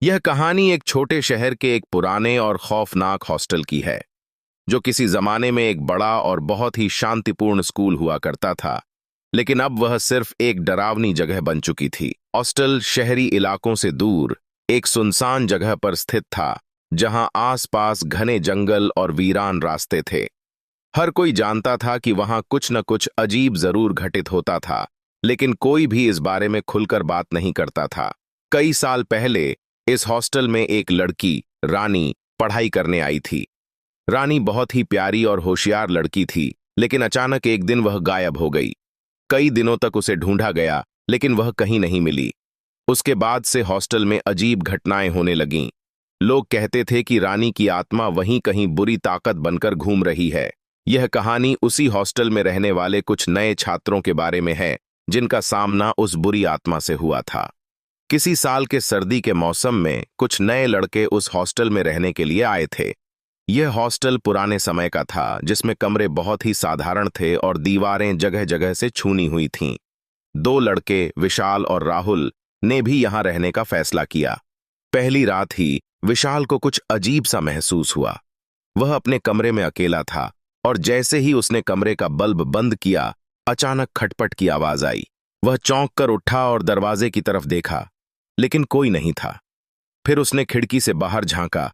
यह कहानी एक छोटे शहर के एक पुराने और खौफनाक हॉस्टल की है, जो किसी जमाने में एक बड़ा और बहुत ही शांतिपूर्ण स्कूल हुआ करता था। लेकिन अब वह सिर्फ एक डरावनी जगह बन चुकी थी। हॉस्टल शहरी इलाकों से दूर एक सुनसान जगह पर स्थित था, जहां आसपास घने जंगल और वीरान रास्ते थे। हर कोई जानता था कि वहां कुछ न कुछ अजीब जरूर घटित होता था, लेकिन कोई भी इस बारे में खुलकर बात नहीं करता था। कई साल पहले इस हॉस्टल में एक लड़की, रानी, पढ़ाई करने आई थी। रानी बहुत ही प्यारी और होशियार लड़की थी, लेकिन अचानक एक दिन वह गायब हो गई। कई दिनों तक उसे ढूंढा गया, लेकिन वह कहीं नहीं मिली। उसके बाद से हॉस्टल में अजीब घटनाएं होने लगीं। लोग कहते थे कि रानी की आत्मा वहीं कहीं बुरी ताकत बनकर घूम रही है। यह कहानी उसी हॉस्टल में रहने वाले कुछ नए छात्रों के बारे में है, जिनका सामना उस बुरी आत्मा से हुआ था। किसी साल के सर्दी के मौसम में कुछ नए लड़के उस हॉस्टल में रहने के लिए आए थे। यह हॉस्टल पुराने समय का था, जिसमें कमरे बहुत ही साधारण थे और दीवारें जगह जगह से छूनी हुई थीं। दो लड़के, विशाल और राहुल, ने भी यहां रहने का फैसला किया। पहली रात ही विशाल को कुछ अजीब सा महसूस हुआ। वह अपने कमरे में अकेला था, और जैसे ही उसने कमरे का बल्ब बंद किया, अचानक खटपट की आवाज आई। वह चौंक कर उठा और दरवाजे की तरफ देखा, लेकिन कोई नहीं था। फिर उसने खिड़की से बाहर झांका,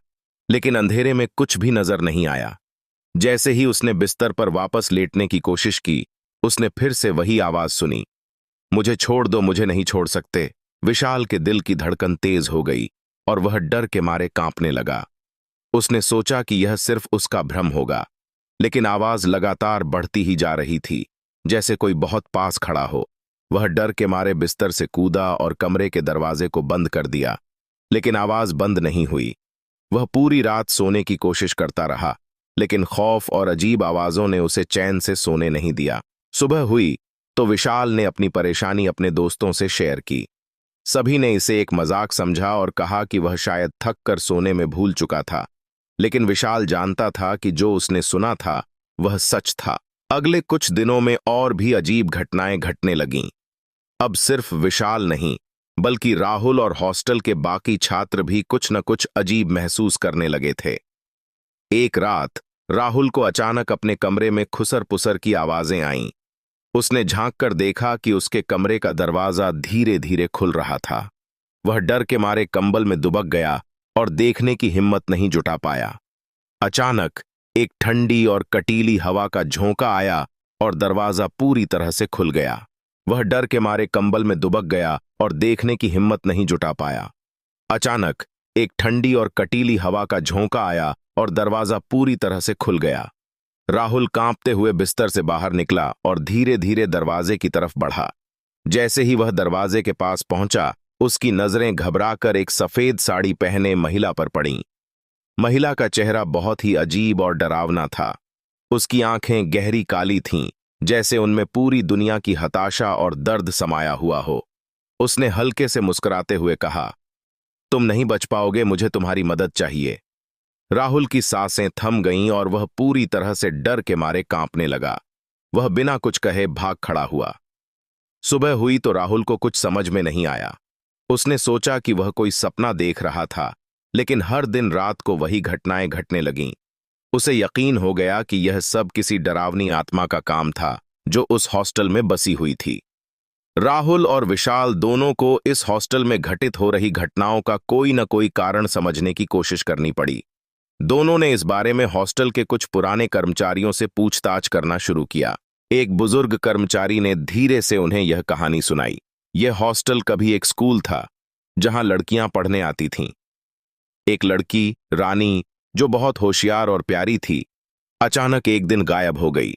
लेकिन अंधेरे में कुछ भी नजर नहीं आया। जैसे ही उसने बिस्तर पर वापस लेटने की कोशिश की, उसने फिर से वही आवाज सुनी, मुझे छोड़ दो, मुझे नहीं छोड़ सकते। विशाल के दिल की धड़कन तेज हो गई और वह डर के मारे कांपने लगा। उसने सोचा कि यह सिर्फ उसका भ्रम होगा, लेकिन आवाज लगातार बढ़ती ही जा रही थी, जैसे कोई बहुत पास खड़ा हो। वह डर के मारे बिस्तर से कूदा और कमरे के दरवाजे को बंद कर दिया, लेकिन आवाज बंद नहीं हुई। वह पूरी रात सोने की कोशिश करता रहा, लेकिन खौफ और अजीब आवाजों ने उसे चैन से सोने नहीं दिया। सुबह हुई तो विशाल ने अपनी परेशानी अपने दोस्तों से शेयर की। सभी ने इसे एक मजाक समझा और कहा कि वह शायद थक कर सोने में भूल चुका था, लेकिन विशाल जानता था कि जो उसने सुना था वह सच था। अगले कुछ दिनों में और भी अजीब घटनाएं घटने लगीं। अब सिर्फ विशाल नहीं, बल्कि राहुल और हॉस्टल के बाकी छात्र भी कुछ न कुछ अजीब महसूस करने लगे थे। एक रात राहुल को अचानक अपने कमरे में खुसर पुसर की आवाजें आईं। उसने झांक कर देखा कि उसके कमरे का दरवाजा धीरे धीरे खुल रहा था। वह डर के मारे कंबल में दुबक गया और देखने की हिम्मत नहीं जुटा पाया। अचानक एक ठंडी और कटीली हवा का झोंका आया और दरवाजा पूरी तरह से खुल गया। वह डर के मारे कंबल में दुबक गया और देखने की हिम्मत नहीं जुटा पाया। अचानक एक ठंडी और कटीली हवा का झोंका आया और दरवाजा पूरी तरह से खुल गया। राहुल कांपते हुए बिस्तर से बाहर निकला और धीरे धीरे दरवाजे की तरफ बढ़ा। जैसे ही वह दरवाजे के पास पहुंचा, उसकी नजरें घबराकर एक सफेद साड़ी पहने महिला पर पड़ीं। महिला का चेहरा बहुत ही अजीब और डरावना था। उसकी आंखें गहरी काली थीं, जैसे उनमें पूरी दुनिया की हताशा और दर्द समाया हुआ हो। उसने हल्के से मुस्कुराते हुए कहा, तुम नहीं बच पाओगे, मुझे तुम्हारी मदद चाहिए। राहुल की सांसें थम गईं और वह पूरी तरह से डर के मारे कांपने लगा। वह बिना कुछ कहे भाग खड़ा हुआ। सुबह हुई तो राहुल को कुछ समझ में नहीं आया। उसने सोचा कि वह कोई सपना देख रहा था, लेकिन हर दिन रात को वही घटनाएं घटने लगीं। उसे यकीन हो गया कि यह सब किसी डरावनी आत्मा का काम था, जो उस हॉस्टल में बसी हुई थी। राहुल और विशाल दोनों को इस हॉस्टल में घटित हो रही घटनाओं का कोई न कोई कारण समझने की कोशिश करनी पड़ी। दोनों ने इस बारे में हॉस्टल के कुछ पुराने कर्मचारियों से पूछताछ करना शुरू किया। एक बुजुर्ग कर्मचारी ने धीरे से उन्हें यह कहानी सुनाई। यह हॉस्टल कभी एक स्कूल था, जहां लड़कियां पढ़ने आती थीं। एक लड़की, रानी, जो बहुत होशियार और प्यारी थी, अचानक एक दिन गायब हो गई।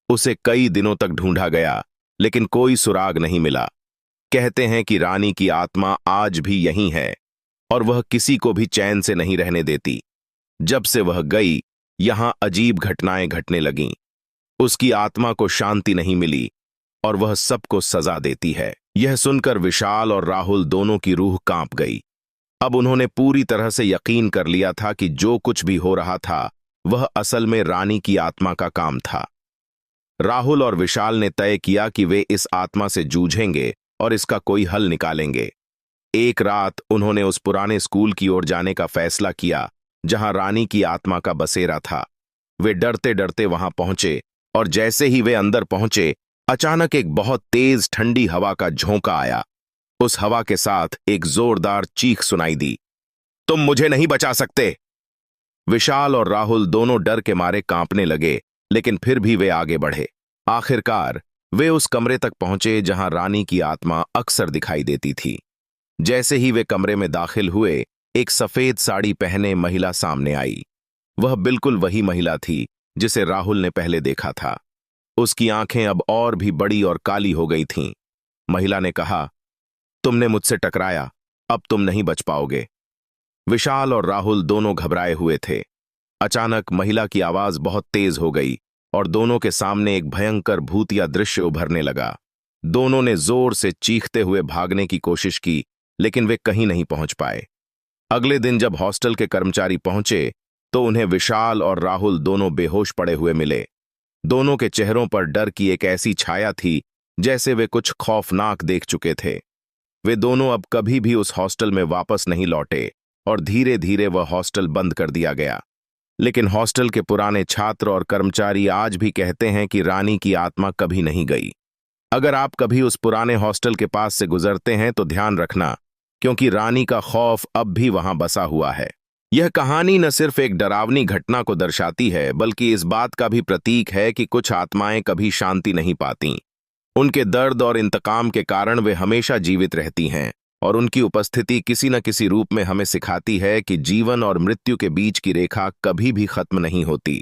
उसे कई दिनों तक ढूंढा गया, लेकिन कोई सुराग नहीं मिला। कहते हैं कि रानी की आत्मा आज भी यहीं है और वह किसी को भी चैन से नहीं रहने देती। जब से वह गई, यहां अजीब घटनाएं घटने लगीं। उसकी आत्मा को शांति नहीं मिली और वह सबको सजा देती है। यह सुनकर विशाल और राहुल दोनों की रूह कांप गई। अब उन्होंने पूरी तरह से यकीन कर लिया था कि जो कुछ भी हो रहा था, वह असल में रानी की आत्मा का काम था। राहुल और विशाल ने तय किया कि वे इस आत्मा से जूझेंगे और इसका कोई हल निकालेंगे। एक रात उन्होंने उस पुराने स्कूल की ओर जाने का फैसला किया जहां रानी की आत्मा का बसेरा था। वे डरते डरते वहां पहुंचे और जैसे ही वे अंदर पहुंचे, अचानक एक बहुत तेज ठंडी हवा का झोंका आया। उस हवा के साथ एक जोरदार चीख सुनाई दी, तुम मुझे नहीं बचा सकते। विशाल और राहुल दोनों डर के मारे कांपने लगे, लेकिन फिर भी वे आगे बढ़े। आखिरकार वे उस कमरे तक पहुंचे जहां रानी की आत्मा अक्सर दिखाई देती थी। जैसे ही वे कमरे में दाखिल हुए, एक सफेद साड़ी पहने महिला सामने आई। वह बिल्कुल वही महिला थी जिसे राहुल ने पहले देखा था। उसकी आंखें अब और भी बड़ी और काली हो गई थीं। महिला ने कहा, तुमने मुझसे टकराया, अब तुम नहीं बच पाओगे। विशाल और राहुल दोनों घबराए हुए थे। अचानक महिला की आवाज बहुत तेज हो गई और दोनों के सामने एक भयंकर भूतिया दृश्य उभरने लगा। दोनों ने जोर से चीखते हुए भागने की कोशिश की, लेकिन वे कहीं नहीं पहुंच पाए। अगले दिन जब हॉस्टल के कर्मचारी पहुंचे तो उन्हें विशाल और राहुल दोनों बेहोश पड़े हुए मिले। दोनों के चेहरों पर डर की एक ऐसी छाया थी जैसे वे कुछ खौफनाक देख चुके थे। वे दोनों अब कभी भी उस हॉस्टल में वापस नहीं लौटे और धीरे धीरे वह हॉस्टल बंद कर दिया गया। लेकिन हॉस्टल के पुराने छात्र और कर्मचारी आज भी कहते हैं कि रानी की आत्मा कभी नहीं गई। अगर आप कभी उस पुराने हॉस्टल के पास से गुजरते हैं तो ध्यान रखना, क्योंकि रानी का खौफ अब भी वहां बसा हुआ है। यह कहानी न सिर्फ एक डरावनी घटना को दर्शाती है, बल्कि इस बात का भी प्रतीक है कि कुछ आत्माएं कभी शांति नहीं पातीं। उनके दर्द और इंतकाम के कारण वे हमेशा जीवित रहती हैं, और उनकी उपस्थिति किसी न किसी रूप में हमें सिखाती है कि जीवन और मृत्यु के बीच की रेखा कभी भी खत्म नहीं होती।